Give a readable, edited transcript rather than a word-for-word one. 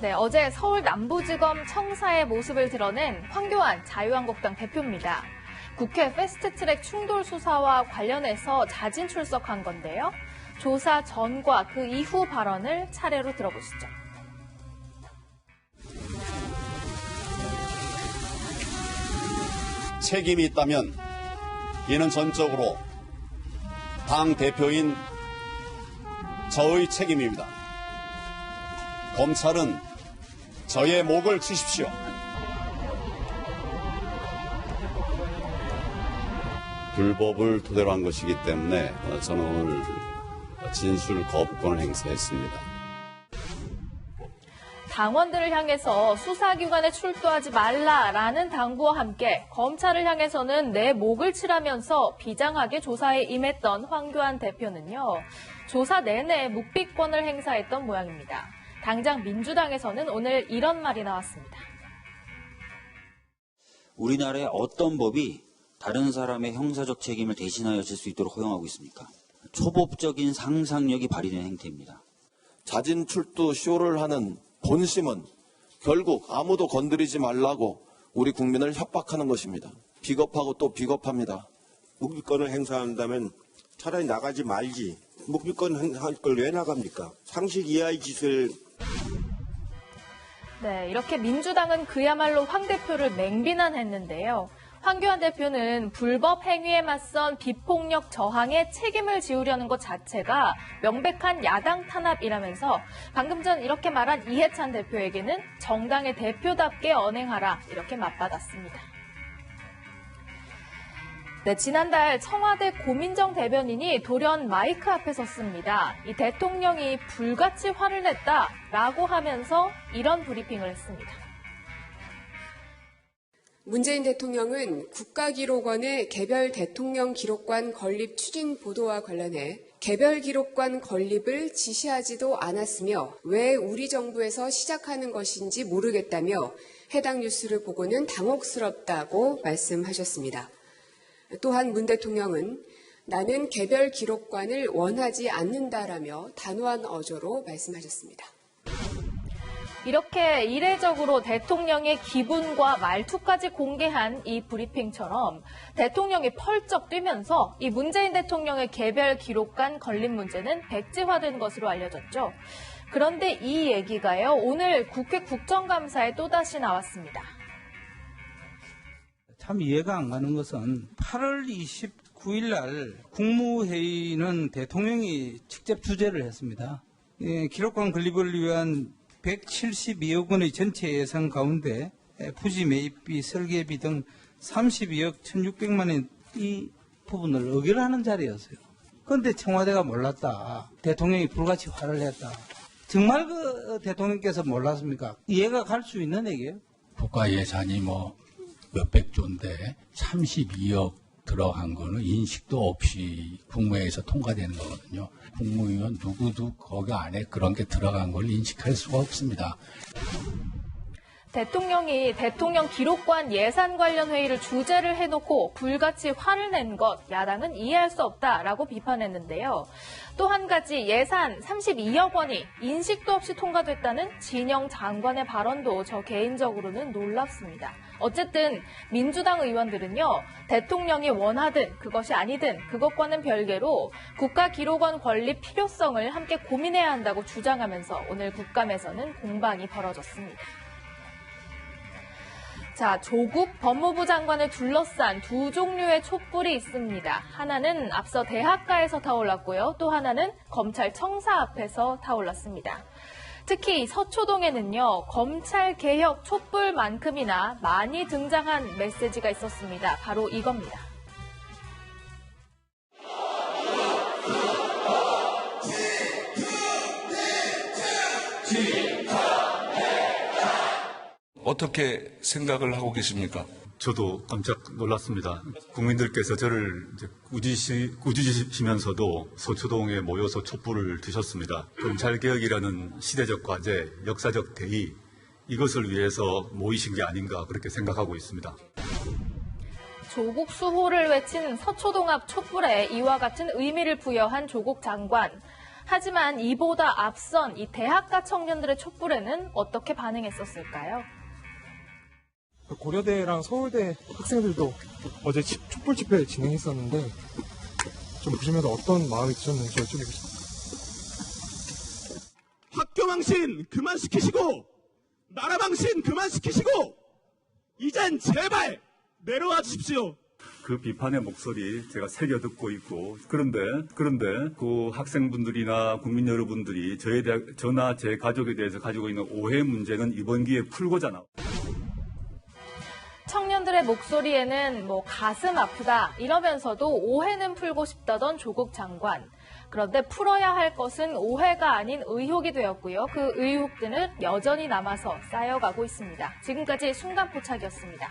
네, 어제 서울 남부지검 청사의 모습을 드러낸 황교안 자유한국당 대표입니다. 국회 패스트트랙 충돌 수사와 관련해서 자진 출석한 건데요. 조사 전과 그 이후 발언을 차례로 들어보시죠. 책임이 있다면 이는 전적으로 당 대표인 저의 책임입니다. 검찰은 저의 목을 치십시오. 불법을 토대로 한 것이기 때문에 저는 오늘 진술 거부권을 행사했습니다. 당원들을 향해서 수사기관에 출두하지 말라라는 당부와 함께 검찰을 향해서는 내 목을 치라면서 비장하게 조사에 임했던 황교안 대표는요. 조사 내내 묵비권을 행사했던 모양입니다. 당장 민주당에서는 오늘 이런 말이 나왔습니다. 우리나라의 어떤 법이 다른 사람의 형사적 책임을 대신하여 질 수 있도록 허용하고 있습니까? 초법적인 상상력이 발휘된 행태입니다. 자진 출두 쇼를 하는 본심은 결국 아무도 건드리지 말라고 우리 국민을 협박하는 것입니다. 비겁하고 또 비겁합니다. 묵비권을 행사한다면 차라리 나가지 말지. 묵비권 할 걸 왜 나갑니까? 상식 이하의 짓을. 네, 이렇게 민주당은 그야말로 황 대표를 맹비난했는데요. 황교안 대표는 불법 행위에 맞선 비폭력 저항에 책임을 지우려는 것 자체가 명백한 야당 탄압이라면서 방금 전 이렇게 말한 이해찬 대표에게는 정당의 대표답게 언행하라 이렇게 맞받았습니다. 네, 지난달 청와대 고민정 대변인이 돌연 마이크 앞에 섰습니다. 이 대통령이 불같이 화를 냈다라고 하면서 이런 브리핑을 했습니다. 문재인 대통령은 국가기록원의 개별 대통령 기록관 건립 추진 보도와 관련해 개별 기록관 건립을 지시하지도 않았으며 왜 우리 정부에서 시작하는 것인지 모르겠다며 해당 뉴스를 보고는 당혹스럽다고 말씀하셨습니다. 또한 문 대통령은 나는 개별 기록관을 원하지 않는다라며 단호한 어조로 말씀하셨습니다. 이렇게 이례적으로 대통령의 기분과 말투까지 공개한 이 브리핑처럼 대통령이 펄쩍 뛰면서 이 문재인 대통령의 개별 기록관 건립 문제는 백지화된 것으로 알려졌죠. 그런데 이 얘기가요, 오늘 국회 국정감사에 또다시 나왔습니다. 참 이해가 안 가는 것은 8월 29일 날 국무회의는 대통령이 직접 주재를 했습니다. 기록관 건립을 위한 172억 원의 전체 예산 가운데 부지 매입비, 설계비 등 32억 1,600만 원 이 부분을 의결하는 자리였어요. 그런데 청와대가 몰랐다. 대통령이 불같이 화를 냈다. 정말 그 대통령께서 몰랐습니까? 이해가 갈 수 있는 얘기예요. 국가 예산이 몇백 조인데 32억 들어간 거는 인식도 없이 국무회의에서 통과되는 거거든요. 국무위원 누구도 거기 안에 그런 게 들어간 걸 인식할 수가 없습니다. 대통령이 대통령 기록관 예산 관련 회의를 주재를 해놓고 불같이 화를 낸 것 야당은 이해할 수 없다라고 비판했는데요. 또 한 가지 예산 32억 원이 인식도 없이 통과됐다는 진영 장관의 발언도 저 개인적으로는 놀랍습니다. 어쨌든 민주당 의원들은요. 대통령이 원하든 그것이 아니든 그것과는 별개로 국가기록원 건립 필요성을 함께 고민해야 한다고 주장하면서 오늘 국감에서는 공방이 벌어졌습니다. 자, 조국 법무부 장관을 둘러싼 두 종류의 촛불이 있습니다. 하나는 앞서 대학가에서 타올랐고요. 또 하나는 검찰청사 앞에서 타올랐습니다. 특히 서초동에는요. 검찰개혁 촛불만큼이나 많이 등장한 메시지가 있었습니다. 바로 이겁니다. 어떻게 생각을 하고 계십니까? 저도 깜짝 놀랐습니다. 국민들께서 저를 꾸짖으시면서도 서초동에 모여서 촛불을 드셨습니다. 검찰개혁이라는 시대적 과제, 역사적 대의, 이것을 위해서 모이신 게 아닌가 그렇게 생각하고 있습니다. 조국 수호를 외친 서초동 앞 촛불에 이와 같은 의미를 부여한 조국 장관. 하지만 이보다 앞선 이 대학가 청년들의 촛불에는 어떻게 반응했었을까요? 고려대랑 서울대 학생들도 어제 촛불 집회 진행했었는데 좀 보시면서 어떤 마음이 드셨는지 여쭤보고 싶습니다. 학교 망신 그만 시키시고 나라 망신 그만 시키시고 이젠 제발 내려와 주십시오. 그 비판의 목소리 제가 새겨 듣고 있고 그런데 그 학생분들이나 국민 여러분들이 저나 제 가족에 대해서 가지고 있는 오해 문제는 이번 기회에 풀고자 나옵니다. 청년들의 목소리에는 가슴 아프다 이러면서도 오해는 풀고 싶다던 조국 장관. 그런데 풀어야 할 것은 오해가 아닌 의혹이 되었고요. 그 의혹들은 여전히 남아서 쌓여가고 있습니다. 지금까지 순간포착이었습니다.